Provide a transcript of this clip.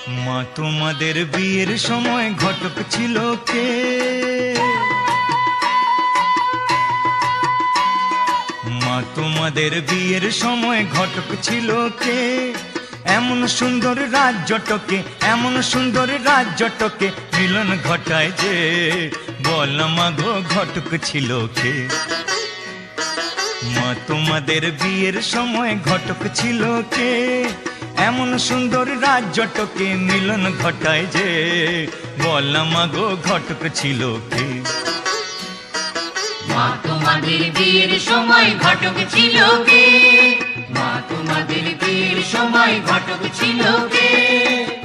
মা তোমাদের বিয়ের সময় ঘটক ছিল কে? মা তোমাদের বিয়ের সময় ঘটক ছিল কে? এমন সুন্দর রাজ্যটকে, এমন সুন্দর রাজ্যটকে মিলন ঘটায় যে, বল মা গো ঘটক ছিল কে? মা তোমাদের বিয়ের সময় ঘটক ছিল কে? এমন সুন্দর রাজ্যটকে মিলন ঘটায় যে, বল মা গো ঘটক ছিল কে? মা তোমাদের বিয়ের সময় ঘটক ছিল কে? মা তোমাদের বিয়ের সময় ঘটক ছিল কে?